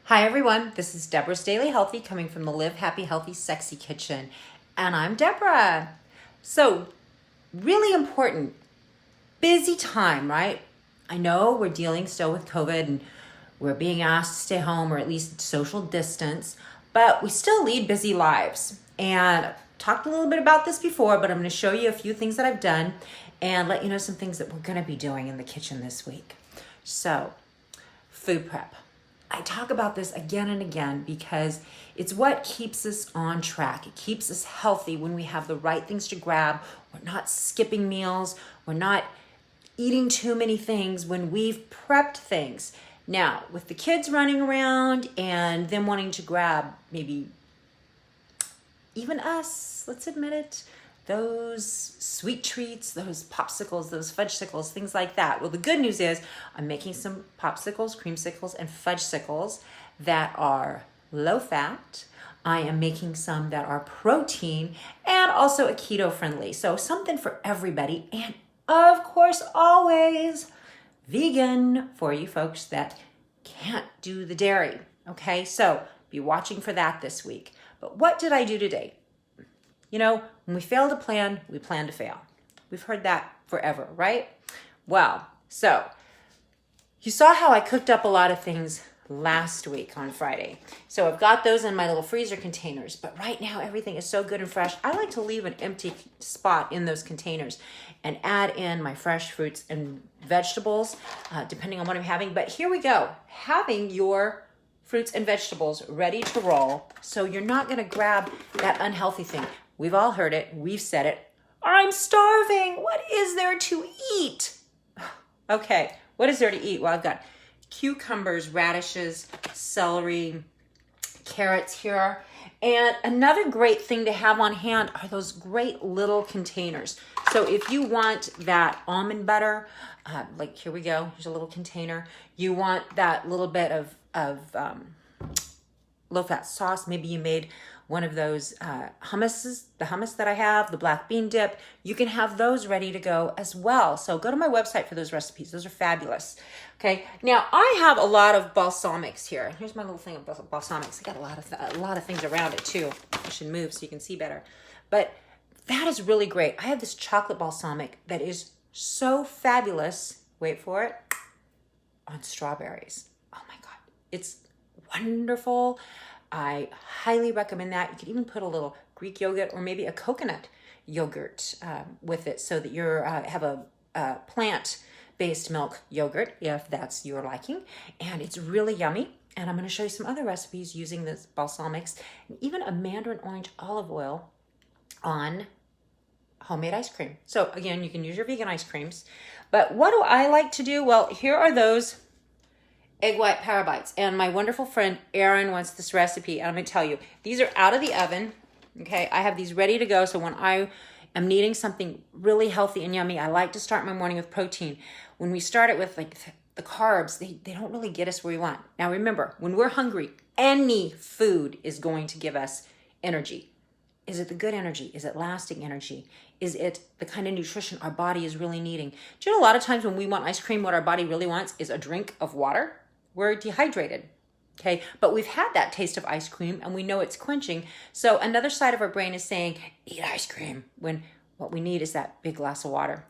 Hi everyone, this is Deborah's Daily Healthy coming from the Live Happy Healthy Sexy Kitchen, and I'm Deborah. So, really important, busy time, right? I know we're dealing still with COVID and we're being asked to stay home or at least social distance, but we still lead busy lives. And I've talked a little bit about this before, but I'm going to show you a few things that I've done and let you know some things that we're going to be doing in the kitchen this week. So, food prep. I talk about this again and again because it's what keeps us on track. It keeps us healthy when we have the right things to grab. We're not skipping meals. We're not eating too many things when we've prepped things. Now, with the kids running around and them wanting to grab maybe even us, let's admit it, those sweet treats, those popsicles, those fudgesicles, things like that. Well, the good news is I'm making some popsicles, creamsicles, and fudgesicles that are low fat. I am making some that are protein and also a keto friendly. So something for everybody. And of course, always vegan for you folks that can't do the dairy. Okay, so be watching for that this week. But what did I do today? You know, when we fail to plan, we plan to fail. We've heard that forever, right? Well, so you saw how I cooked up a lot of things last week on Friday. So I've got those in my little freezer containers, but right now everything is so good and fresh. I like to leave an empty spot in those containers and add in my fresh fruits and vegetables, depending on what I'm having. But here we go, having your fruits and vegetables ready to roll so you're not gonna grab that unhealthy thing. We've all heard it, we've said it. I'm starving, what is there to eat? Okay, what is there to eat? Well, I've got cucumbers, radishes, celery, carrots here. And another great thing to have on hand are those great little containers. So if you want that almond butter, like here we go, here's a little container. You want that little bit of low-fat sauce. Maybe you made one of those hummuses, the hummus that I have, the black bean dip. You can have those ready to go as well. So go to my website for those recipes. Those are fabulous. Okay, now I have a lot of balsamics here. Here's my little thing of balsamics. I got a lot of things around it too. I should move so you can see better. But that is really great. I have this chocolate balsamic that is so fabulous. Wait for it. On strawberries. Oh my God, it's wonderful. I highly recommend that. You could even put a little Greek yogurt or maybe a coconut yogurt with it so that you have a plant-based milk yogurt if that's your liking. And it's really yummy. And I'm going to show you some other recipes using this balsamics and even a mandarin orange olive oil on homemade ice cream. So again, you can use your vegan ice creams. But what do I like to do? Well, here are those egg white power bites. And my wonderful friend Erin wants this recipe. And I'm going to tell you, these are out of the oven. Okay, I have these ready to go. So when I am needing something really healthy and yummy, I like to start my morning with protein. When we start it with like the carbs, they don't really get us where we want. Now remember, when we're hungry, any food is going to give us energy. Is it the good energy? Is it lasting energy? Is it the kind of nutrition our body is really needing? Do you know a lot of times when we want ice cream, what our body really wants is a drink of water? We're dehydrated, okay? But we've had that taste of ice cream and we know it's quenching. So another side of our brain is saying, eat ice cream, when what we need is that big glass of water.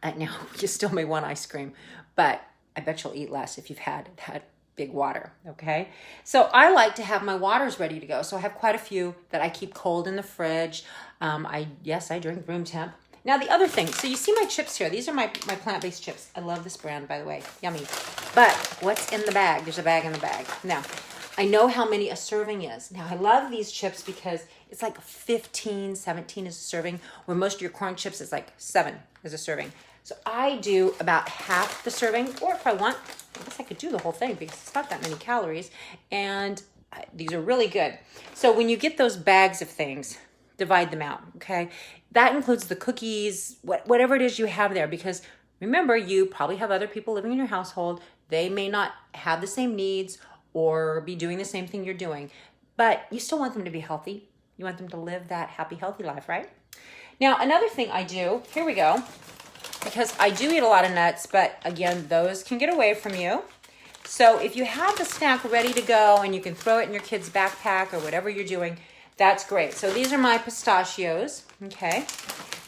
Now, you still may want ice cream, but I bet you'll eat less if you've had that big water, okay? So I like to have my waters ready to go. So I have quite a few that I keep cold in the fridge. Yes, I drink room temp. Now the other thing, so you see my chips here. These are my plant-based chips. I love this brand, by the way. Yummy. But what's in the bag? There's a bag in the bag. Now, I know how many a serving is. Now, I love these chips because it's like 15, 17 is a serving, where most of your corn chips is like 7 is a serving. So I do about half the serving, or if I want, I guess I could do the whole thing because it's not that many calories. And these are really good. So when you get those bags of things, divide them out, okay? That includes the cookies, whatever it is you have there, because remember, you probably have other people living in your household. They may not have the same needs or be doing the same thing you're doing, but you still want them to be healthy. You want them to live that happy, healthy life, right? Now, another thing I do, here we go, because I do eat a lot of nuts, but again, those can get away from you. So if you have the snack ready to go and you can throw it in your kid's backpack or whatever you're doing, that's great. So these are my pistachios, okay?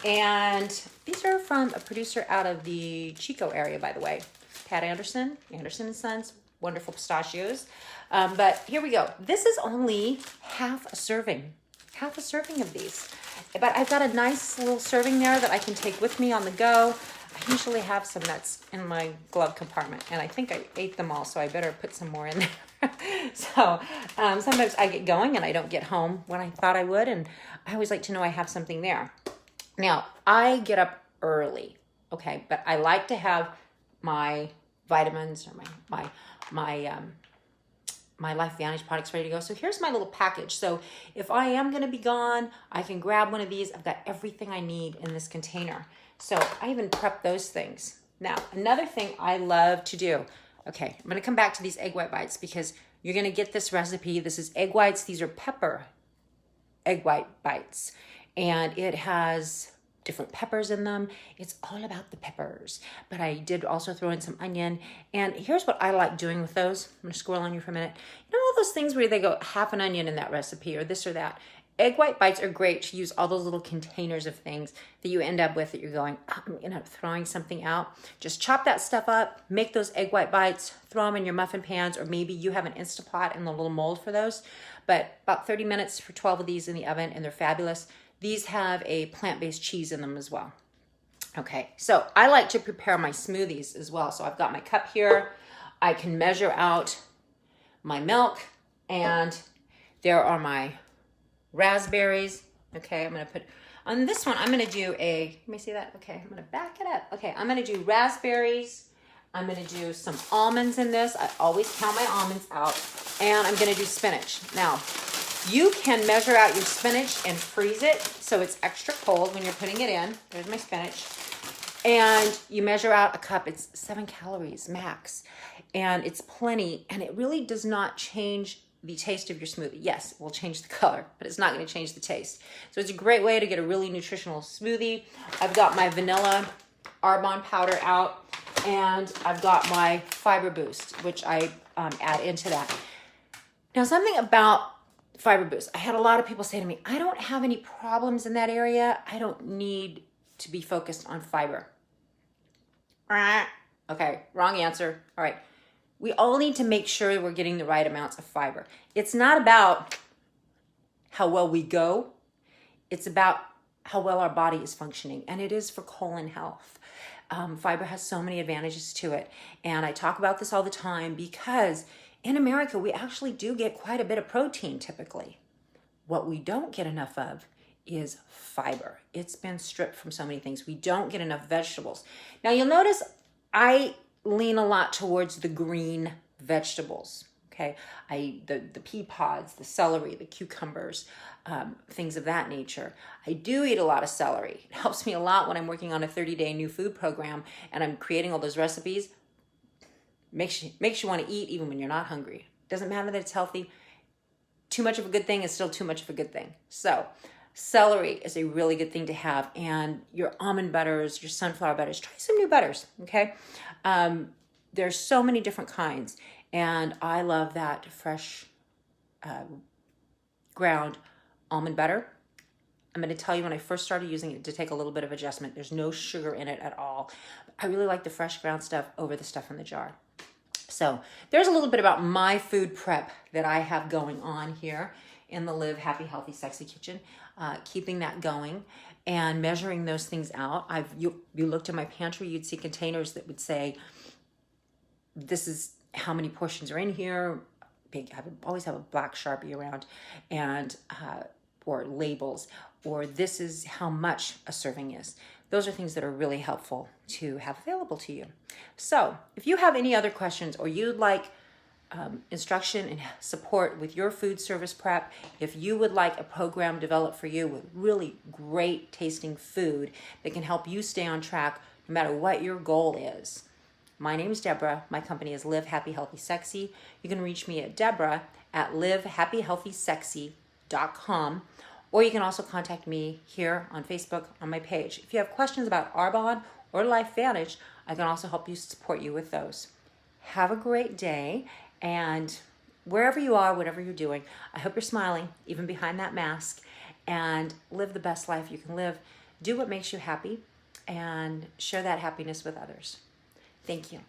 And these are from a producer out of the Chico area, by the way. Pat Anderson and Sons, wonderful pistachios. But here we go. This is only half a serving of these. But I've got a nice little serving there that I can take with me on the go. I usually have some nuts in my glove compartment, and I think I ate them all, so I better put some more in there. So sometimes I get going and I don't get home when I thought I would, and I always like to know I have something there. Now, I get up early, okay, but I like to have my vitamins or my Life Vantage products ready to go. So here's my little package. So if I am going to be gone, I can grab one of these. I've got everything I need in this container. So I even prep those things. Now, another thing I love to do. Okay, I'm going to come back to these egg white bites because you're going to get this recipe. This is egg whites. These are pepper egg white bites. And it has different peppers in them. It's all about the peppers. But I did also throw in some onion. And here's what I like doing with those. I'm going to squirrel on you for a minute. You know all those things where they go half an onion in that recipe or this or that? Egg white bites are great to use all those little containers of things that you end up with that you're going, oh, I'm going to end up throwing something out. Just chop that stuff up, make those egg white bites, throw them in your muffin pans, or maybe you have an Instapot and the little mold for those. But about 30 minutes for 12 of these in the oven, and they're fabulous. These have a plant-based cheese in them as well. Okay, so I like to prepare my smoothies as well. So I've got my cup here. I can measure out my milk, and there are my raspberries. Okay, I'm going to put on this one. I'm going to do let me see that. Okay, I'm going to back it up. Okay, I'm going to do raspberries. I'm going to do some almonds in this. I always count my almonds out. And I'm going to do spinach. Now, you can measure out your spinach and freeze it so it's extra cold when you're putting it in. There's my spinach. And you measure out a cup. It's 7 calories max. And it's plenty. And it really does not change the taste of your smoothie. Yes, it will change the color, but it's not going to change the taste. So it's a great way to get a really nutritional smoothie. I've got my vanilla Arbonne powder out, and I've got my Fiber Boost, which I add into that. Now, something about Fiber Boost. I had a lot of people say to me, I don't have any problems in that area. I don't need to be focused on fiber. Okay, wrong answer. All right. We all need to make sure we're getting the right amounts of fiber. It's not about how well we go. It's about how well our body is functioning, and it is for colon health. Fiber has so many advantages to it, and I talk about this all the time because in America, we actually do get quite a bit of protein typically. What we don't get enough of is fiber. It's been stripped from so many things. We don't get enough vegetables. Now, you'll notice I lean a lot towards the green vegetables. Okay, the pea pods, the celery, the cucumbers, things of that nature. I do eat a lot of celery. It helps me a lot when I'm working on a 30-day new food program and I'm creating all those recipes. Makes you want to eat even when you're not hungry. Doesn't matter that it's healthy. Too much of a good thing is still too much of a good thing. So celery is a really good thing to have. And your almond butters, your sunflower butters, try some new butters, okay? There's so many different kinds. And I love that fresh ground almond butter. I'm going to tell you when I first started using it to take a little bit of adjustment. There's no sugar in it at all. I really like the fresh ground stuff over the stuff in the jar. So there's a little bit about my food prep that I have going on here in the Live Happy, Healthy, Sexy Kitchen, keeping that going and measuring those things out. You looked in my pantry, you'd see containers that would say, this is how many portions are in here. I always have a black Sharpie around, and or labels, or this is how much a serving is. Those are things that are really helpful to have available to you. So if you have any other questions or you'd like instruction and support with your food service prep, if you would like a program developed for you with really great tasting food that can help you stay on track no matter what your goal is. My name is Deborah. My company is Live Happy, Healthy, Sexy. You can reach me at deborah@livehappyhealthysexy.com. Or you can also contact me here on Facebook on my page. If you have questions about Arbonne or Life Vantage, I can also help you support you with those. Have a great day. And wherever you are, whatever you're doing, I hope you're smiling, even behind that mask, and live the best life you can live. Do what makes you happy and share that happiness with others. Thank you.